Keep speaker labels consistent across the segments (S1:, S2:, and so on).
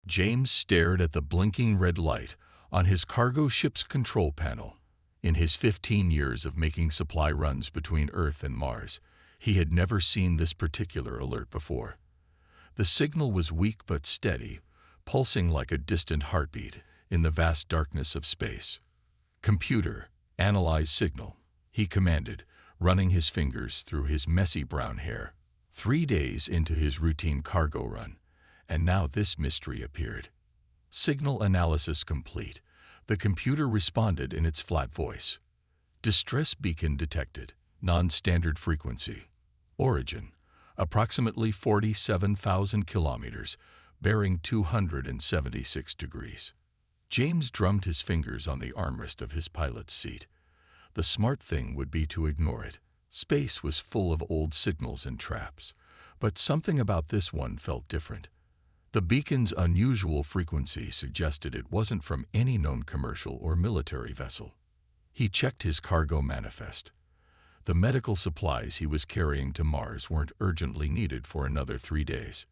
S1: James stared at the blinking red light on his cargo ship's control panel. In his 15 years of making supply runs between Earth and Mars, he had never seen this particular alert before. The signal was weak but steady, pulsing like a distant heartbeat in the vast darkness of space. "Computer, analyze signal," he commanded, running his fingers through his messy brown hair. 3 days into his routine cargo run, and now this mystery appeared. "Signal analysis complete," the computer responded in its flat voice. "Distress beacon detected. Non-standard frequency. Origin, approximately 47,000 kilometers, bearing 276 degrees. James drummed his fingers on the armrest of his pilot's seat. The smart thing would be to ignore it. Space was full of old signals and traps, but something about this one felt different. The beacon's unusual frequency suggested it wasn't from any known commercial or military vessel. He checked his cargo manifest. The medical supplies he was carrying to Mars weren't urgently needed for another 3 days.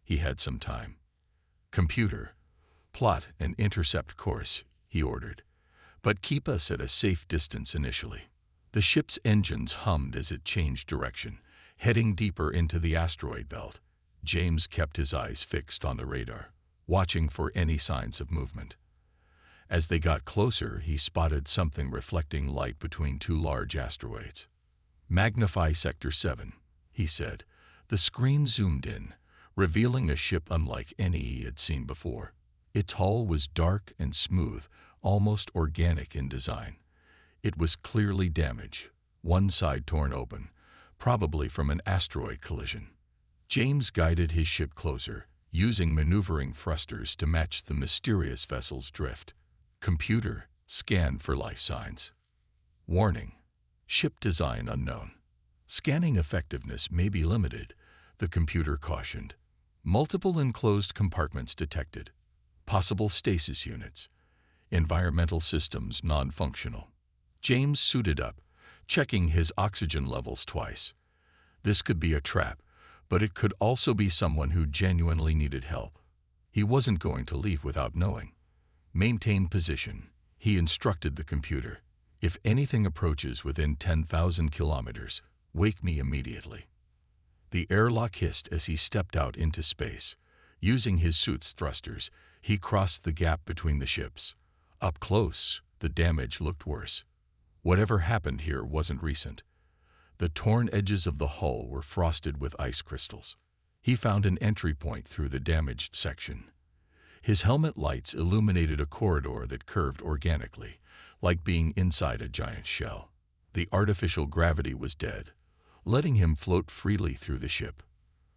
S1: He had some time. "Computer, plot an intercept course," he ordered, "but keep us at a safe distance initially." The ship's engines hummed as it changed direction, heading deeper into the asteroid belt. James kept his eyes fixed on the radar, watching for any signs of movement. As they got closer, he spotted something reflecting light between 2 large asteroids. "Magnify Sector 7, he said. The screen zoomed in, revealing a ship unlike any he had seen before. Its hull was dark and smooth, almost organic in design. It was clearly damaged, one side torn open, probably from an asteroid collision. James guided his ship closer, using maneuvering thrusters to match the mysterious vessel's drift. "Computer, scan for life signs. Warning, ship design unknown. Scanning effectiveness may be limited," the computer cautioned. "Multiple enclosed compartments detected. Possible stasis units. Environmental systems non-functional." James suited up, checking his oxygen levels twice. This could be a trap, but it could also be someone who genuinely needed help. He wasn't going to leave without knowing. "Maintain position," he instructed the computer. "If anything approaches within 10,000 kilometers, wake me immediately." The airlock hissed as he stepped out into space. Using his suit's thrusters, he crossed the gap between the ships. Up close, the damage looked worse. Whatever happened here wasn't recent. The torn edges of the hull were frosted with ice crystals. He found an entry point through the damaged section. His helmet lights illuminated a corridor that curved organically, like being inside a giant shell. The artificial gravity was dead, letting him float freely through the ship.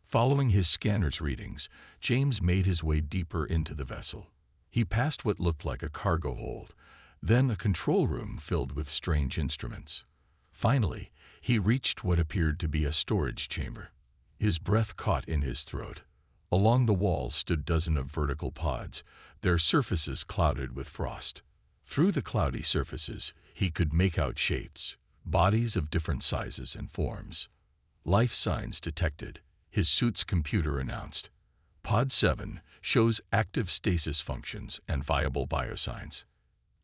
S1: Following his scanner's readings, James made his way deeper into the vessel. He passed what looked like a cargo hold, then a control room filled with strange instruments. Finally, he reached what appeared to be a storage chamber. His breath caught in his throat. Along the walls stood dozens of vertical pods, their surfaces clouded with frost. Through the cloudy surfaces, he could make out shapes, bodies of different sizes and forms. "Life signs detected," his suit's computer announced. "Pod 7 shows active stasis functions and viable biosigns."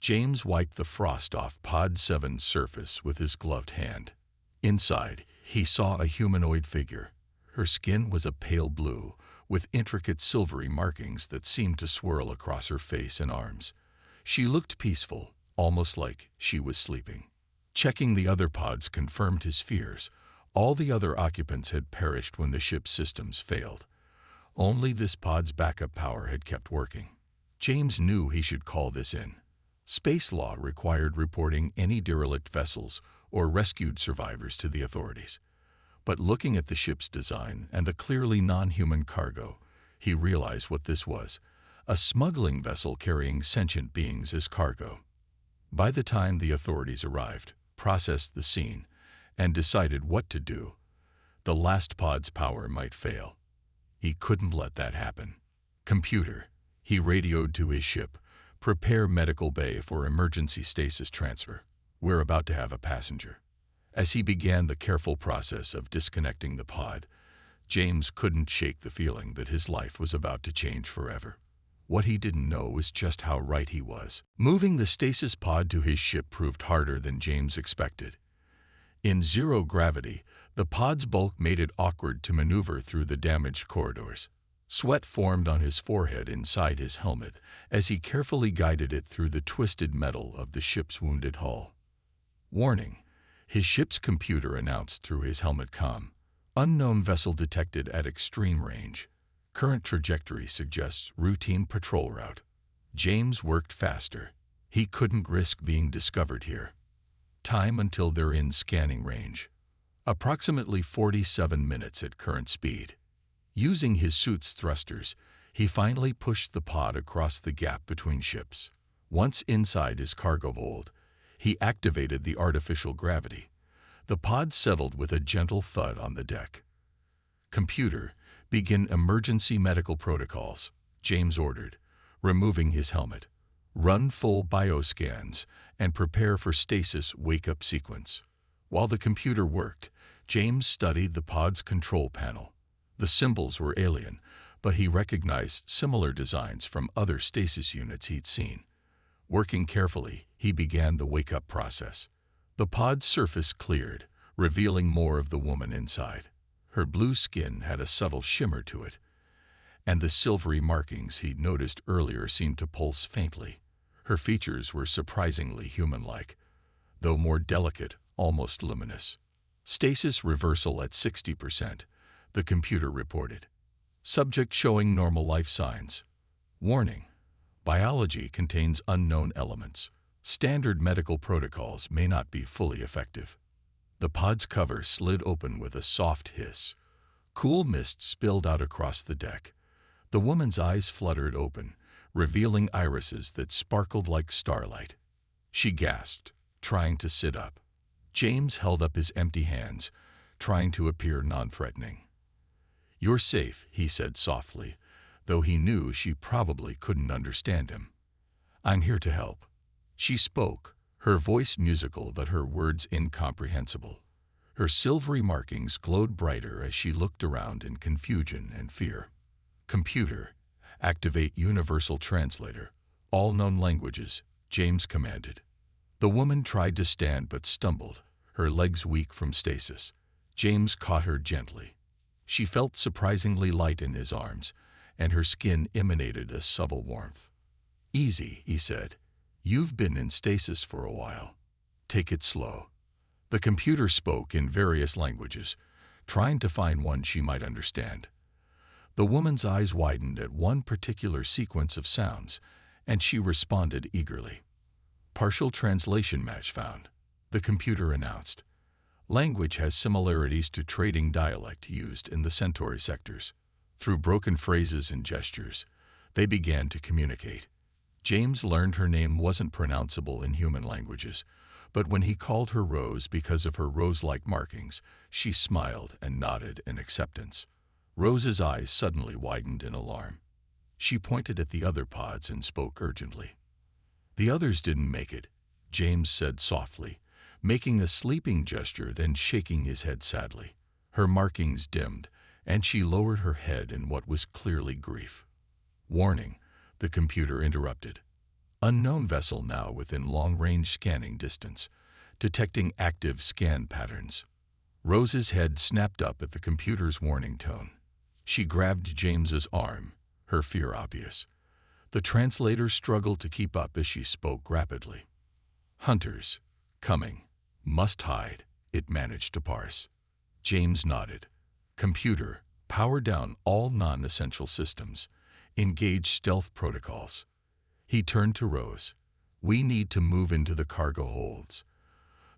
S1: James wiped the frost off Pod 7's surface with his gloved hand. Inside, he saw a humanoid figure. Her skin was a pale blue, with intricate silvery markings that seemed to swirl across her face and arms. She looked peaceful, almost like she was sleeping. Checking the other pods confirmed his fears. All the other occupants had perished when the ship's systems failed. Only this pod's backup power had kept working. James knew he should call this in. Space law required reporting any derelict vessels or rescued survivors to the authorities. But looking at the ship's design and the clearly non-human cargo, he realized what this was: a smuggling vessel carrying sentient beings as cargo. By the time the authorities arrived, processed the scene, and decided what to do, the last pod's power might fail. He couldn't let that happen. "Computer," he radioed to his ship, "prepare medical bay for emergency stasis transfer. We're about to have a passenger." As he began the careful process of disconnecting the pod, James couldn't shake the feeling that his life was about to change forever. What he didn't know was just how right he was. Moving the stasis pod to his ship proved harder than James expected. In zero gravity, the pod's bulk made it awkward to maneuver through the damaged corridors. Sweat formed on his forehead inside his helmet as he carefully guided it through the twisted metal of the ship's wounded hull. Warning, his ship's computer announced through his helmet comm. Unknown vessel detected at extreme range. Current trajectory suggests routine patrol route. James worked faster. He couldn't risk being discovered here. Time until they're in scanning range. Approximately 47 minutes at current speed. Using his suit's thrusters, he finally pushed the pod across the gap between ships. Once inside his cargo hold, he activated the artificial gravity. The pod settled with a gentle thud on the deck. Computer, begin emergency medical protocols, James ordered, removing his helmet. Run full bioscans and prepare for stasis wake-up sequence. While the computer worked, James studied the pod's control panel. The symbols were alien, but he recognized similar designs from other stasis units he'd seen. Working carefully, he began the wake-up process. The pod's surface cleared, revealing more of the woman inside. Her blue skin had a subtle shimmer to it, and the silvery markings he'd noticed earlier seemed to pulse faintly. Her features were surprisingly human-like, though more delicate, almost luminous. Stasis reversal at 60%, the computer reported. Subject showing normal life signs. Warning, biology contains unknown elements. Standard medical protocols may not be fully effective. The pod's cover slid open with a soft hiss. Cool mist spilled out across the deck. The woman's eyes fluttered open, revealing irises that sparkled like starlight. She gasped, trying to sit up. James held up his empty hands, trying to appear non-threatening. "You're safe," he said softly, though he knew she probably couldn't understand him. "I'm here to help." She spoke, her voice musical but her words incomprehensible. Her silvery markings glowed brighter as she looked around in confusion and fear. "Computer, activate Universal Translator, all known languages," James commanded. The woman tried to stand but stumbled, her legs weak from stasis. James caught her gently. She felt surprisingly light in his arms, and her skin emanated a subtle warmth. "Easy," he said. "You've been in stasis for a while. Take it slow." The computer spoke in various languages, trying to find one she might understand. The woman's eyes widened at one particular sequence of sounds, and she responded eagerly. "Partial translation match found," the computer announced. Language has similarities to trading dialect used in the Centauri sectors. Through broken phrases and gestures, they began to communicate. James learned her name wasn't pronounceable in human languages, but when he called her Rose because of her rose-like markings, she smiled and nodded in acceptance. Rose's eyes suddenly widened in alarm. She pointed at the other pods and spoke urgently. "The others didn't make it," James said softly, making a sleeping gesture, then shaking his head sadly. Her markings dimmed, and she lowered her head in what was clearly grief. "Warning," the computer interrupted. "Unknown vessel now within long-range scanning distance, detecting active scan patterns." Rose's head snapped up at the computer's warning tone. She grabbed James's arm, her fear obvious. The translator struggled to keep up as she spoke rapidly. "Hunters. Coming. Must hide," it managed to parse. James nodded. "Computer, power down all non-essential systems. Engage stealth protocols." He turned to Rose. "We need to move into the cargo holds.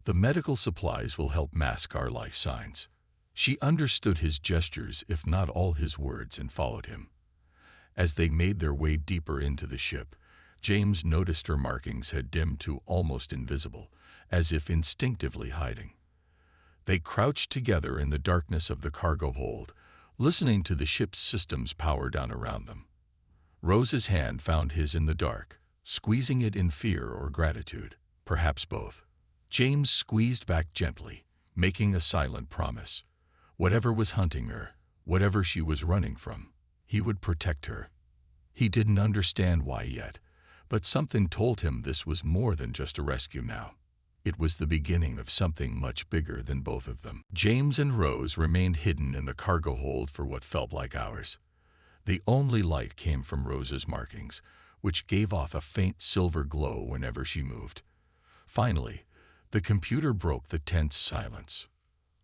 S1: The medical supplies will help mask our life signs." She understood his gestures, if not all his words, and followed him. As they made their way deeper into the ship, James noticed her markings had dimmed to almost invisible, as if instinctively hiding. They crouched together in the darkness of the cargo hold, listening to the ship's systems power down around them. Rose's hand found his in the dark, squeezing it in fear or gratitude, perhaps both. James squeezed back gently, making a silent promise. Whatever was hunting her, whatever she was running from, he would protect her. He didn't understand why yet, but something told him this was more than just a rescue now. It was the beginning of something much bigger than both of them. James and Rose remained hidden in the cargo hold for what felt like hours. The only light came from Rose's markings, which gave off a faint silver glow whenever she moved. Finally, the computer broke the tense silence.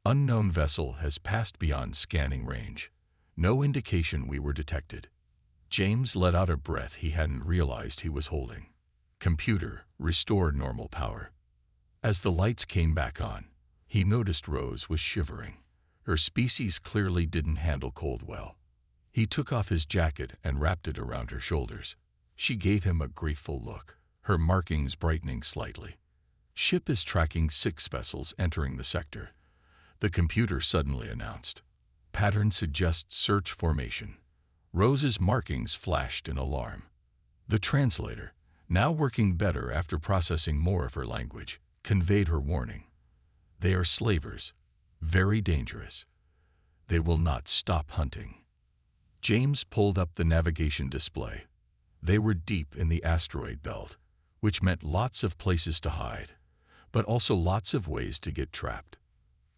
S1: Unknown vessel has passed beyond scanning range. No indication we were detected. James let out a breath he hadn't realized he was holding. Computer, restore normal power. As the lights came back on, he noticed Rose was shivering. Her species clearly didn't handle cold well. He took off his jacket and wrapped it around her shoulders. She gave him a grateful look, her markings brightening slightly. Ship is tracking 6 vessels entering the sector. The computer suddenly announced. Pattern suggests search formation. Rose's markings flashed in alarm. The translator, now working better after processing more of her language, conveyed her warning. They are slavers, very dangerous. They will not stop hunting. James pulled up the navigation display. They were deep in the asteroid belt, which meant lots of places to hide, but also lots of ways to get trapped.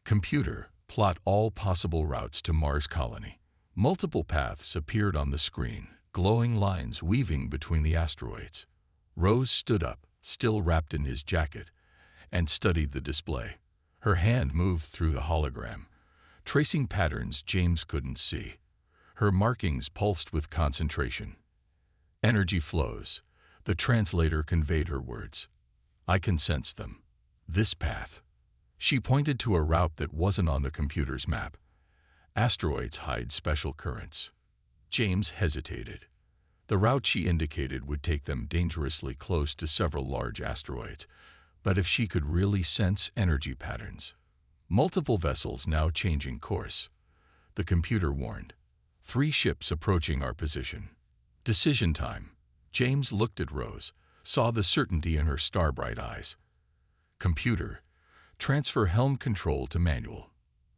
S1: Computer, plot all possible routes to Mars colony. Multiple paths appeared on the screen, glowing lines weaving between the asteroids. Rose stood up, still wrapped in his jacket, and studied the display. Her hand moved through the hologram, tracing patterns James couldn't see. Her markings pulsed with concentration. Energy flows. The translator conveyed her words. I can sense them. This path. She pointed to a route that wasn't on the computer's map. Asteroids hide special currents. James hesitated. The route she indicated would take them dangerously close to several large asteroids, but if she could really sense energy patterns. Multiple vessels now changing course. The computer warned. 3 ships approaching our position. Decision time. James looked at Rose, saw the certainty in her star-bright eyes. Computer, transfer helm control to manual.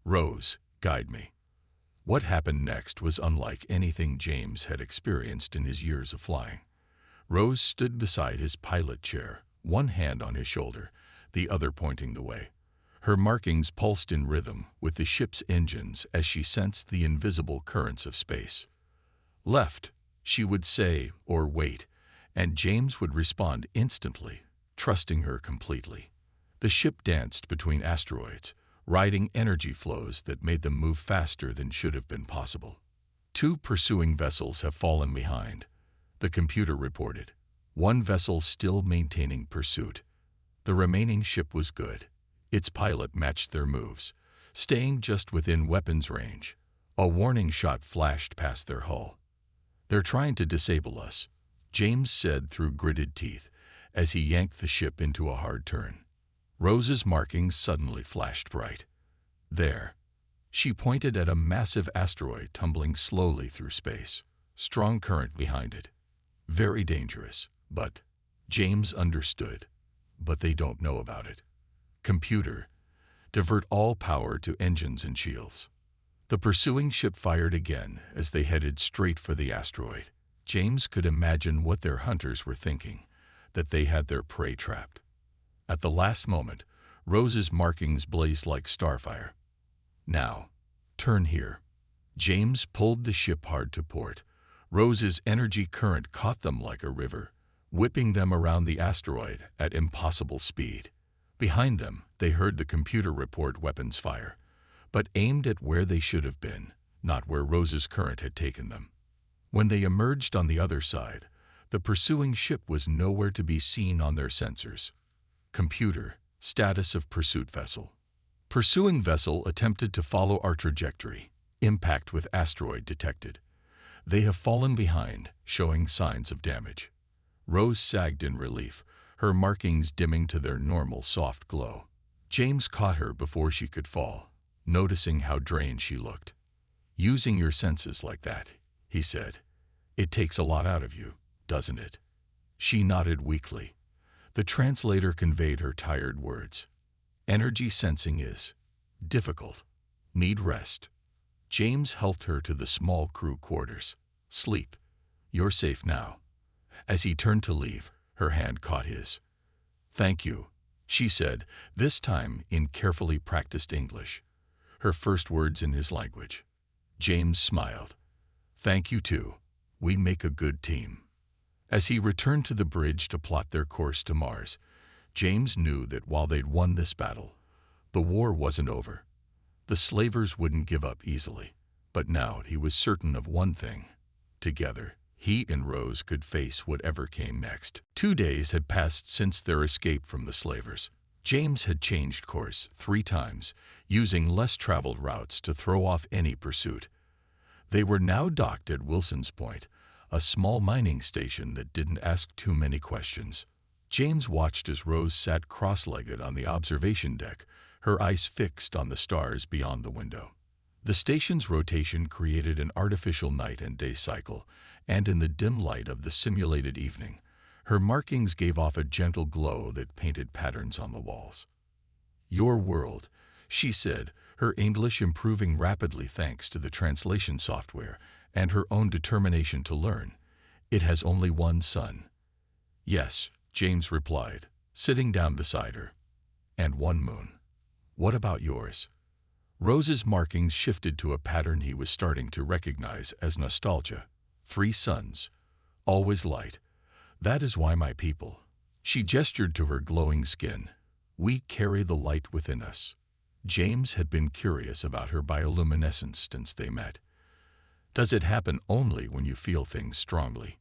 S1: Rose, guide me. What happened next was unlike anything James had experienced in his years of flying. Rose stood beside his pilot chair, one hand on his shoulder, the other pointing the way. Her markings pulsed in rhythm with the ship's engines as she sensed the invisible currents of space. Left, she would say, or wait, and James would respond instantly, trusting her completely. The ship danced between asteroids, riding energy flows that made them move faster than should have been possible. 2 pursuing vessels have fallen behind, the computer reported. 1 vessel still maintaining pursuit. The remaining ship was good. Its pilot matched their moves, staying just within weapons range. A warning shot flashed past their hull. They're trying to disable us, James said through gritted teeth as he yanked the ship into a hard turn. Rose's markings suddenly flashed bright. There. She pointed at a massive asteroid tumbling slowly through space, strong current behind it. Very dangerous, but James understood. But they don't know about it. Computer, divert all power to engines and shields. The pursuing ship fired again as they headed straight for the asteroid. James could imagine what their hunters were thinking, that they had their prey trapped. At the last moment, Rose's markings blazed like starfire. Now, turn here. James pulled the ship hard to port. Rose's energy current caught them like a river, whipping them around the asteroid at impossible speed. Behind them, they heard the computer report weapons fire, but aimed at where they should have been, not where Rose's current had taken them. When they emerged on the other side, the pursuing ship was nowhere to be seen on their sensors. Computer, status of pursuit vessel. Pursuing vessel attempted to follow our trajectory. Impact with asteroid detected. They have fallen behind, showing signs of damage. Rose sagged in relief, her markings dimming to their normal soft glow. James caught her before she could fall, noticing how drained she looked. Using your senses like that, he said. It takes a lot out of you, doesn't it? She nodded weakly. The translator conveyed her tired words. Energy sensing is difficult. Need rest. James helped her to the small crew quarters. Sleep. You're safe now." As he turned to leave, her hand caught his. "Thank you," she said, this time in carefully practiced English, her first words in his language. James smiled. "Thank you too. We make a good team." As he returned to the bridge to plot their course to Mars, James knew that while they'd won this battle, the war wasn't over. The slavers wouldn't give up easily. But now he was certain of one thing. Together, he and Rose could face whatever came next. 2 days had passed since their escape from the slavers. James had changed course 3 times, using less traveled routes to throw off any pursuit. They were now docked at Wilson's Point, a small mining station that didn't ask too many questions. James watched as Rose sat cross-legged on the observation deck, her eyes fixed on the stars beyond the window. The station's rotation created an artificial night and day cycle, and in the dim light of the simulated evening, her markings gave off a gentle glow that painted patterns on the walls. "Your world," she said, her English improving rapidly thanks to the translation software and her own determination to learn. "It has only one sun." "Yes," James replied, sitting down beside her. "And one moon. What about yours?" Rose's markings shifted to a pattern he was starting to recognize as nostalgia. 3 suns, always light. "That is why my people." She gestured to her glowing skin. "We carry the light within us." James had been curious about her bioluminescence since they met. "Does it happen only when you feel things strongly?"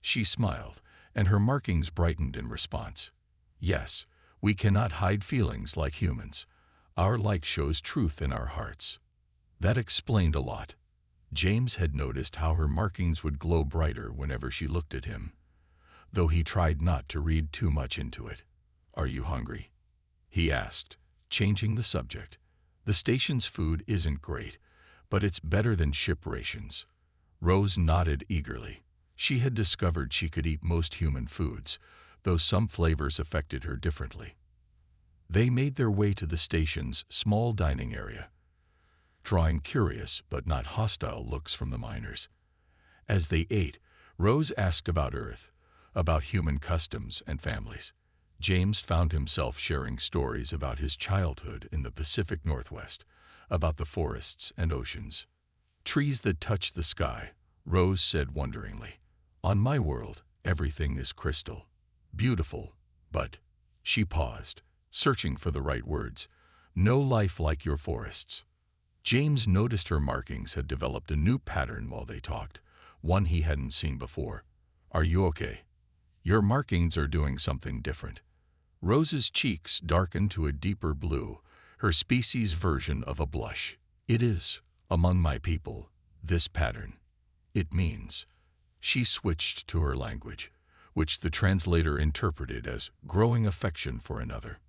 S1: She smiled, and her markings brightened in response. "Yes, we cannot hide feelings like humans. Our light shows truth in our hearts." That explained a lot. James had noticed how her markings would glow brighter whenever she looked at him, though he tried not to read too much into it. "Are you hungry?" he asked, changing the subject. "The station's food isn't great, but it's better than ship rations." Rose nodded eagerly. She had discovered she could eat most human foods, though some flavors affected her differently. They made their way to the station's small dining area, drawing curious but not hostile looks from the miners. As they ate, Rose asked about Earth, about human customs and families. James found himself sharing stories about his childhood in the Pacific Northwest, about the forests and oceans. "Trees that touch the sky," Rose said wonderingly. "On my world, everything is crystal. Beautiful, but—" She paused, searching for the right words. "No life like your forests." James noticed her markings had developed a new pattern while they talked, one he hadn't seen before. "Are you okay? Your markings are doing something different." Rose's cheeks darkened to a deeper blue, her species' version of a blush. "It is, among my people, this pattern. It means—" She switched to her language, which the translator interpreted as growing affection for another.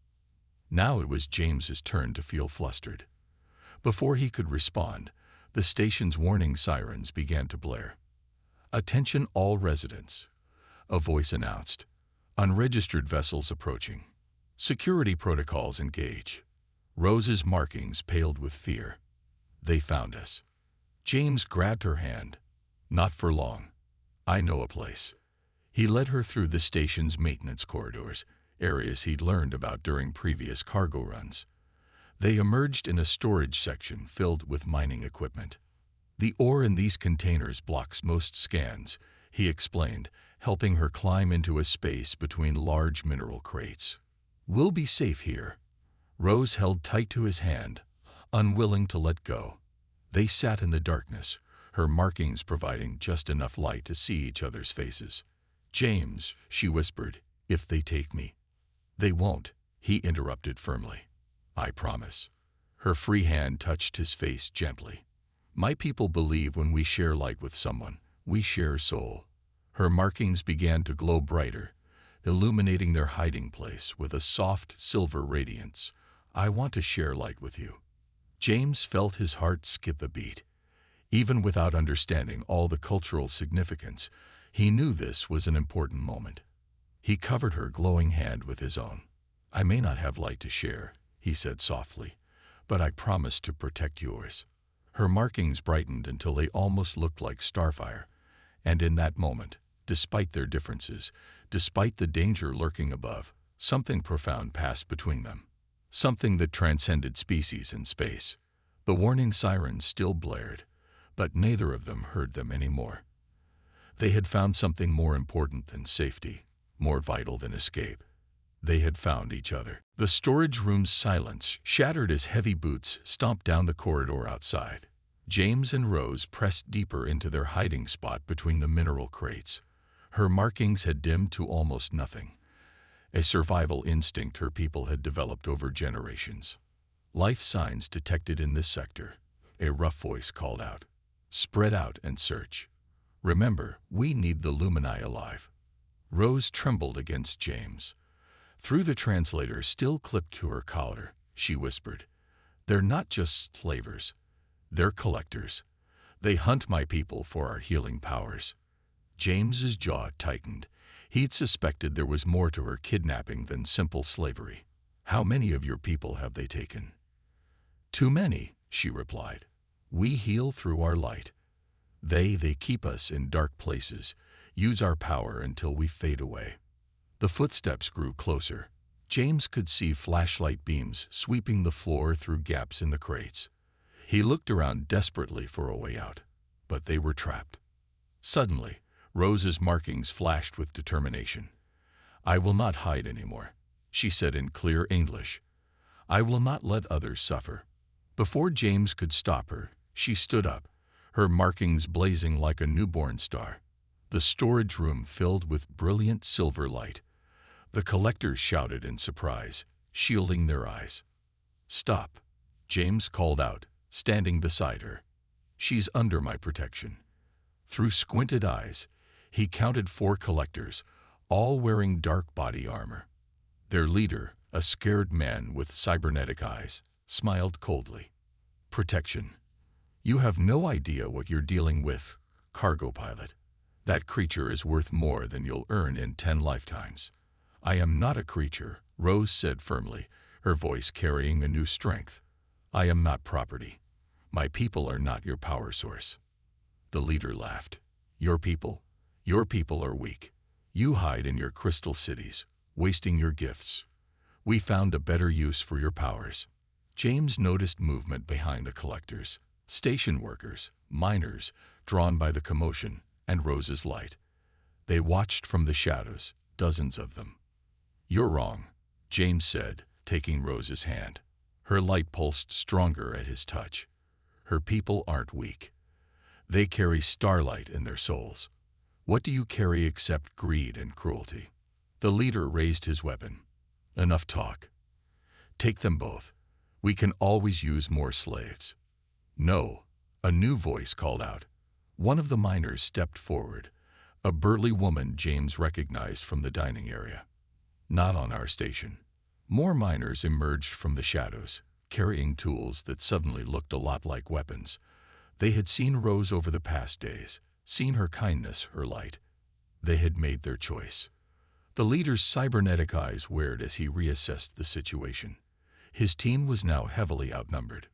S1: Now it was James's turn to feel flustered. Before he could respond, the station's warning sirens began to blare. "Attention all residents," a voice announced. "Unregistered vessels approaching. Security protocols engage." Rose's markings paled with fear. "They found us." James grabbed her hand. "Not for long. I know a place." He led her through the station's maintenance corridors, areas he'd learned about during previous cargo runs. They emerged in a storage section filled with mining equipment. "The ore in these containers blocks most scans," he explained, helping her climb into a space between large mineral crates. "We'll be safe here." Rose held tight to his hand, unwilling to let go. They sat in the darkness, her markings providing just enough light to see each other's faces. "James," she whispered, "if they take me—" "They won't," he interrupted firmly. "I promise." Her free hand touched his face gently. "My people believe when we share light with someone, we share soul." Her markings began to glow brighter, illuminating their hiding place with a soft silver radiance. "I want to share light with you." James felt his heart skip a beat. Even without understanding all the cultural significance, he knew this was an important moment. He covered her glowing hand with his own. "I may not have light to share," he said softly, "but I promise to protect yours." Her markings brightened until they almost looked like starfire, And in that moment, despite their differences, despite the danger lurking above, something profound passed between them. Something that transcended species and space. The warning sirens still blared, but neither of them heard them anymore. They had found something more important than safety, more vital than escape. They had found each other. The storage room's silence shattered as heavy boots stomped down the corridor outside. James and Rose pressed deeper into their hiding spot between the mineral crates. Her markings had dimmed to almost nothing, a survival instinct her people had developed over generations. Life signs detected in this sector, a rough voice called out. Spread out and search. Remember, we need the Lumini alive. Rose trembled against James. Through the translator still clipped to her collar, she whispered, "They're not just slavers. They're collectors. They hunt my people for our healing powers." James's jaw tightened. He'd suspected there was more to her kidnapping than simple slavery. "How many of your people have they taken?" "Too many," she replied. "We heal through our light. They keep us in dark places, use our power until we fade away." The footsteps grew closer. James could see flashlight beams sweeping the floor through gaps in the crates. He looked around desperately for a way out, but they were trapped. Suddenly, Rose's markings flashed with determination. "I will not hide anymore," she said in clear English. "I will not let others suffer." Before James could stop her, she stood up, her markings blazing like a newborn star. The storage room filled with brilliant silver light. The collectors shouted in surprise, shielding their eyes. "Stop," James called out, standing beside her. "She's under my protection." Through squinted eyes, he counted 4 collectors, all wearing dark body armor. Their leader, a scared man with cybernetic eyes, smiled coldly. "Protection. You have no idea what you're dealing with, cargo pilot. That creature is worth more than you'll earn in 10 lifetimes." "I am not a creature," Rose said firmly, her voice carrying a new strength. "I am not property. My people are not your power source." The leader laughed. Your people are weak. You hide in your crystal cities, wasting your gifts. We found a better use for your powers." James noticed movement behind the collectors, station workers, miners, drawn by the commotion and Rose's light. They watched from the shadows, dozens of them. "You're wrong," James said, taking Rose's hand. Her light pulsed stronger at his touch. "Her people aren't weak. They carry starlight in their souls. What do you carry except greed and cruelty?" The leader raised his weapon. "Enough talk. Take them both. We can always use more slaves." "No," a new voice called out. One of the miners stepped forward, a burly woman James recognized from the dining area. "Not on our station." More miners emerged from the shadows, carrying tools that suddenly looked a lot like weapons. They had seen Rose over the past days, seen her kindness, her light. They had made their choice. The leader's cybernetic eyes wared as he reassessed the situation. His team was now heavily outnumbered.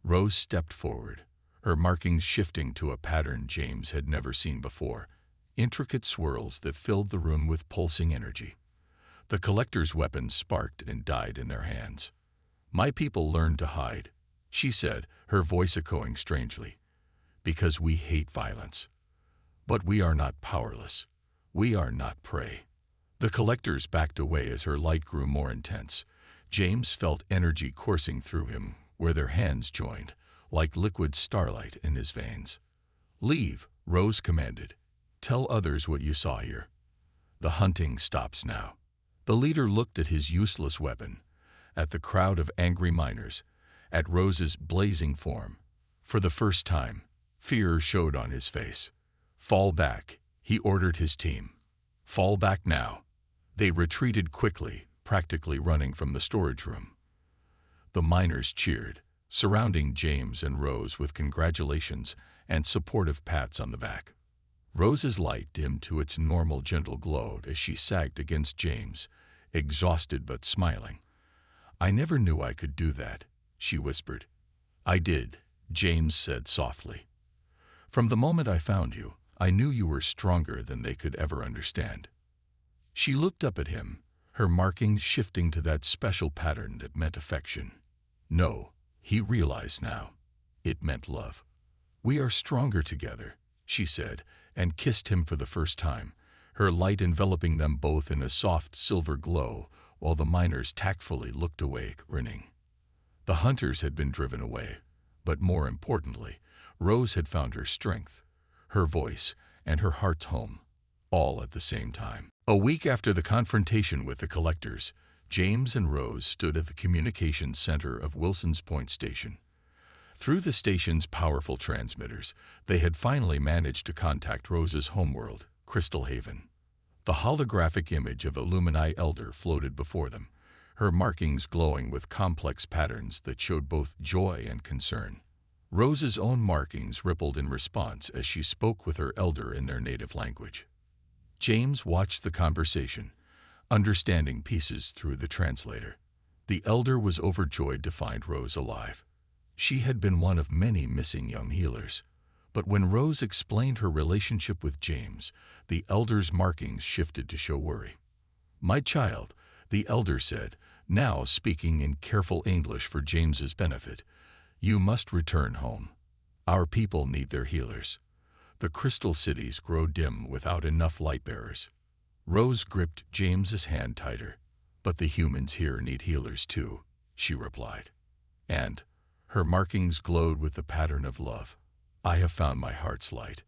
S1: Rose stepped forward, her markings shifting to a pattern James had never seen before, intricate swirls that filled the room with pulsing energy. The collector's weapons sparked and died in their hands. "My people learned to hide," she said, her voice echoing strangely, "because we hate violence. But we are not powerless. We are not prey." The collectors backed away as her light grew more intense. James felt energy coursing through him where their hands joined, like liquid starlight in his veins. "Leave," Rose commanded. "Tell others what you saw here. The hunting stops now." The leader looked at his useless weapon, at the crowd of angry miners, at Rose's blazing form. For the first time, fear showed on his face. "Fall back," he ordered his team. "Fall back now." They retreated quickly, practically running from the storage room. The miners cheered, surrounding James and Rose with congratulations and supportive pats on the back. Rose's light dimmed to its normal gentle glow as she sagged against James, exhausted but smiling. "I never knew I could do that," she whispered. "I did," James said softly. "From the moment I found you, I knew you were stronger than they could ever understand." She looked up at him, her markings shifting to that special pattern that meant affection. No, he realized now. It meant love. "We are stronger together," she said, and kissed him for the first time, her light enveloping them both in a soft silver glow, while the miners tactfully looked away, grinning. The hunters had been driven away, but more importantly, Rose had found her strength, her voice, and her heart's home, all at the same time. A week after the confrontation with the collectors, James and Rose stood at the communications center of Wilson's Point Station. Through the station's powerful transmitters, they had finally managed to contact Rose's homeworld, Crystal Haven. The holographic image of Illumini Elder floated before them, her markings glowing with complex patterns that showed both joy and concern. Rose's own markings rippled in response as she spoke with her elder in their native language. James watched the conversation, understanding pieces through the translator. The elder was overjoyed to find Rose alive. She had been one of many missing young healers. But when Rose explained her relationship with James, the elder's markings shifted to show worry. "My child," the elder said, now speaking in careful English for James's benefit, "you must return home. Our people need their healers. The crystal cities grow dim without enough light-bearers." Rose gripped James's hand tighter. "But the humans here need healers too," she replied. And her markings glowed with the pattern of love. "I have found my heart's light."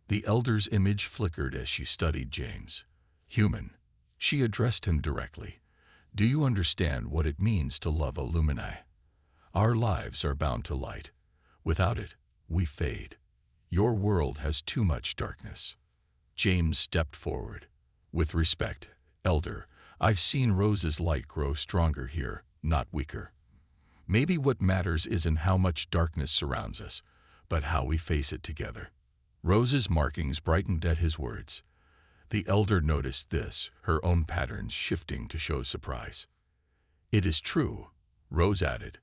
S1: The elder's image flickered as she studied James. "Human," she addressed him directly, "do you understand what it means to love Illumini? Our lives are bound to light. Without it, we fade. Your world has too much darkness." James stepped forward. "With respect, Elder, I've seen Rose's light grow stronger here, not weaker. Maybe what matters isn't how much darkness surrounds us, but how we face it together." Rose's markings brightened at his words. The elder noticed this, her own patterns shifting to show surprise. "It is true," Rose added.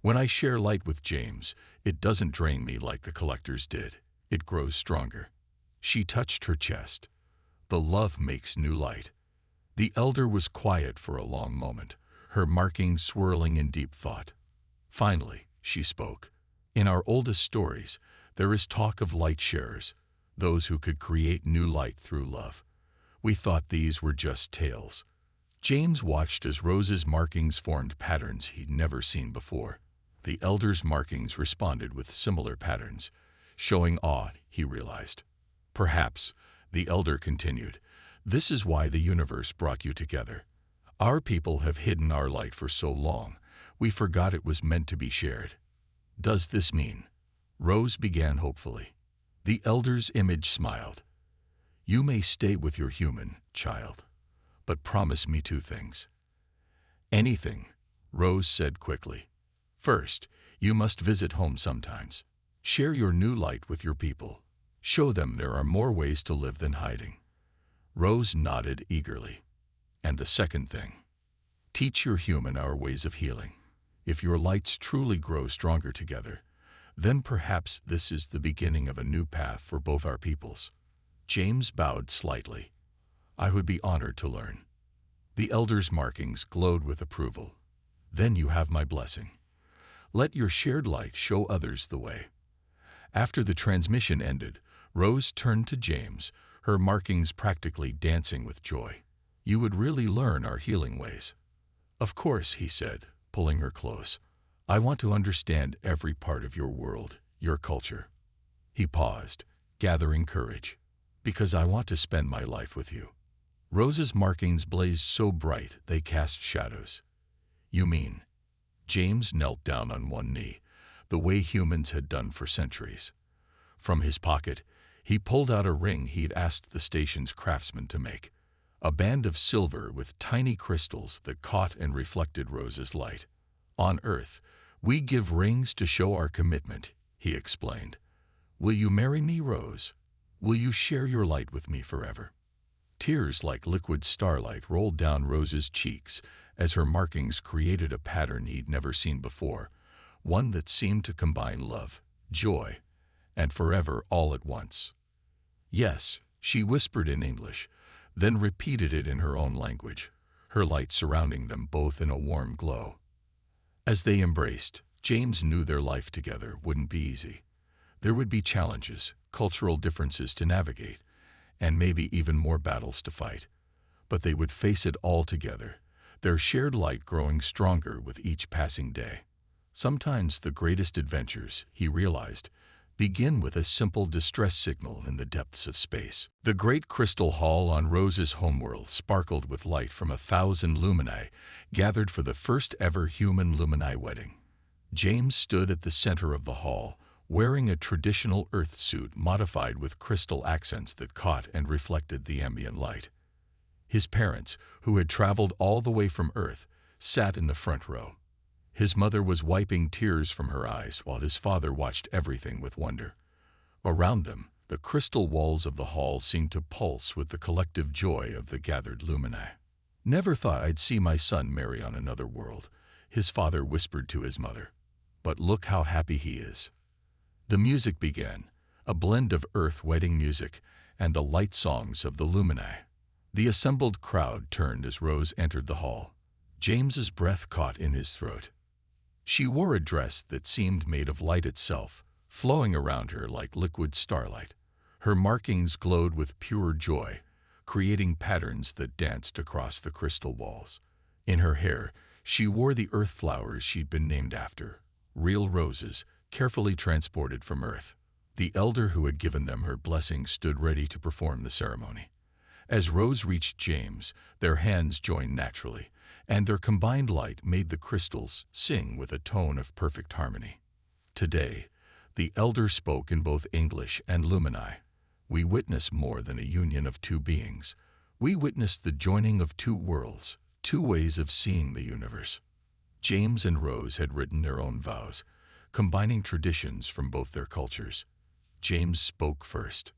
S1: "When I share light with James, it doesn't drain me like the collectors did. It grows stronger." She touched her chest. "The love makes new light." The elder was quiet for a long moment, her markings swirling in deep thought. Finally, she spoke. "In our oldest stories, there is talk of light sharers, those who could create new light through love. We thought these were just tales." James watched as Rose's markings formed patterns he'd never seen before. The elder's markings responded with similar patterns, showing awe, he realized. "Perhaps," the elder continued, "this is why the universe brought you together. Our people have hidden our light for so long, we forgot it was meant to be shared. Does this mean?" Rose began hopefully. The elder's image smiled. "You may stay with your human, child, but promise me two things." "Anything," Rose said quickly. "First, you must visit home sometimes. Share your new light with your people. Show them there are more ways to live than hiding." Rose nodded eagerly. "And the second thing, teach your human our ways of healing. If your lights truly grow stronger together, then perhaps this is the beginning of a new path for both our peoples." James bowed slightly. "I would be honored to learn." The elder's markings glowed with approval. "Then you have my blessing. Let your shared light show others the way." After the transmission ended, Rose turned to James, her markings practically dancing with joy. "You would really learn our healing ways." "Of course," he said, pulling her close. "I want to understand every part of your world, your culture." He paused, gathering courage. "Because I want to spend my life with you." Rose's markings blazed so bright they cast shadows. "You mean?" James knelt down on one knee, the way humans had done for centuries. From his pocket, he pulled out a ring he'd asked the station's craftsman to make, a band of silver with tiny crystals that caught and reflected Rose's light. "On Earth, we give rings to show our commitment," he explained. "Will you marry me, Rose? Will you share your light with me forever?" Tears like liquid starlight rolled down Rose's cheeks as her markings created a pattern he'd never seen before, one that seemed to combine love, joy, and forever all at once. Yes, she whispered in English, then repeated it in her own language, her light surrounding them both in a warm glow. As they embraced, James knew their life together wouldn't be easy. There would be challenges, cultural differences to navigate, and maybe even more battles to fight. But they would face it all together, their shared light growing stronger with each passing day. Sometimes the greatest adventures, he realized, begin with a simple distress signal in the depths of space. The great crystal hall on Rose's homeworld sparkled with light from 1,000 lumini, gathered for the first ever human lumini wedding. James stood at the center of the hall, wearing a traditional Earth suit modified with crystal accents that caught and reflected the ambient light. His parents, who had traveled all the way from Earth, sat in the front row. His mother was wiping tears from her eyes while his father watched everything with wonder. Around them, the crystal walls of the hall seemed to pulse with the collective joy of the gathered lumini. "Never thought I'd see my son marry on another world," his father whispered to his mother. "But look how happy he is." The music began, a blend of Earth wedding music and the light songs of the lumini. The assembled crowd turned as Rose entered the hall. James's breath caught in his throat. She wore a dress that seemed made of light itself, flowing around her like liquid starlight. Her markings glowed with pure joy, creating patterns that danced across the crystal walls. In her hair, she wore the earth flowers she'd been named after, real roses, carefully transported from Earth. The elder who had given them her blessing stood ready to perform the ceremony. As Rose reached James, their hands joined naturally, and their combined light made the crystals sing with a tone of perfect harmony. Today, the elder spoke in both English and lumini. "We witness more than a union of two beings. We witness the joining of two worlds, two ways of seeing the universe." James and Rose had written their own vows, combining traditions from both their cultures. James spoke first.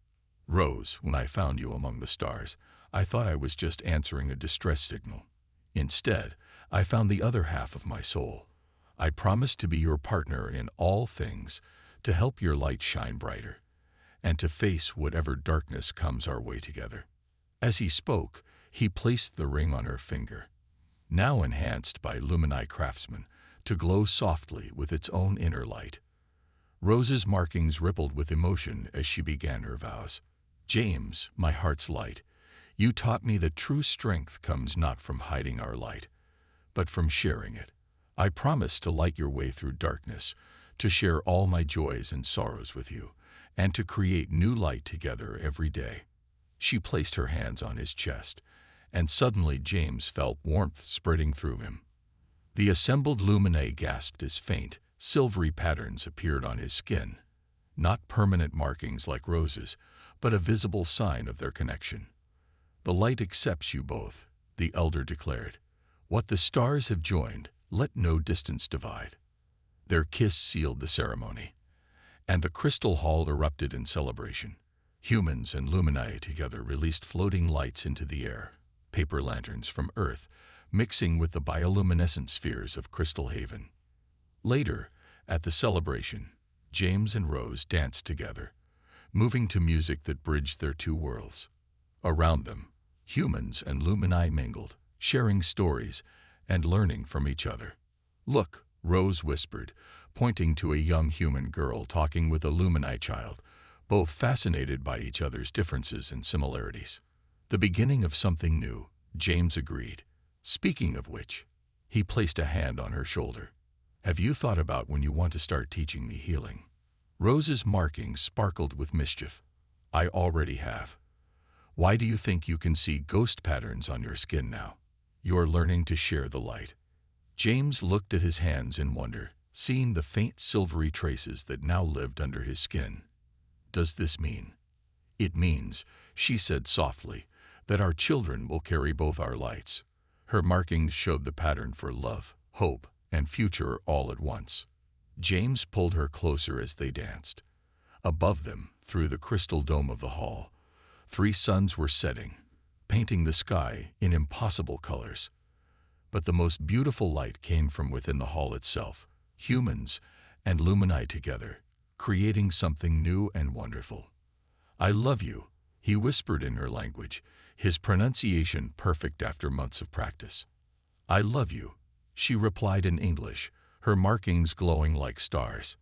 S1: "Rose, when I found you among the stars, I thought I was just answering a distress signal. Instead, I found the other half of my soul. I promised to be your partner in all things, to help your light shine brighter, and to face whatever darkness comes our way together." As he spoke, he placed the ring on her finger, now enhanced by lumini craftsmen, to glow softly with its own inner light. Rose's markings rippled with emotion as she began her vows. "James, my heart's light, you taught me that true strength comes not from hiding our light, but from sharing it. I promise to light your way through darkness, to share all my joys and sorrows with you, and to create new light together every day." She placed her hands on his chest, and suddenly James felt warmth spreading through him. The assembled lumini gasped as faint, silvery patterns appeared on his skin, not permanent markings like Rose's, but a visible sign of their connection. "The light accepts you both," the elder declared. "What the stars have joined, let no distance divide." Their kiss sealed the ceremony, and the crystal hall erupted in celebration. Humans and lumini together released floating lights into the air, paper lanterns from Earth, mixing with the bioluminescent spheres of Crystal Haven. Later, at the celebration, James and Rose danced together, moving to music that bridged their two worlds. Around them, humans and lumini mingled, sharing stories and learning from each other. "Look," Rose whispered, pointing to a young human girl talking with a lumini child, both fascinated by each other's differences and similarities. "The beginning of something new," James agreed. "Speaking of which," he placed a hand on her shoulder. "Have you thought about when you want to start teaching me healing?" Rose's markings sparkled with mischief. "I already have. Why do you think you can see ghost patterns on your skin now? You're learning to share the light." James looked at his hands in wonder, seeing the faint silvery traces that now lived under his skin. "Does this mean?" "It means," she said softly, "that our children will carry both our lights." Her markings showed the pattern for love, hope, and future all at once. James pulled her closer as they danced. Above them, through the crystal dome of the hall, 3 suns were setting, painting the sky in impossible colors. But the most beautiful light came from within the hall itself, humans and lumini together, creating something new and wonderful. "I love you," He whispered in her language, his pronunciation perfect after months of practice. "I love you," she replied in English, her markings glowing like stars.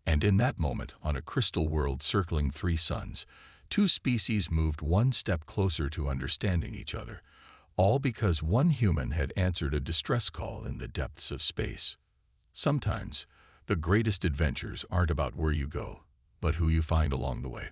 S1: And in that moment, on a crystal world circling three suns, two species moved one step closer to understanding each other, all because one human had answered a distress call in the depths of space. Sometimes, the greatest adventures aren't about where you go, but who you find along the way.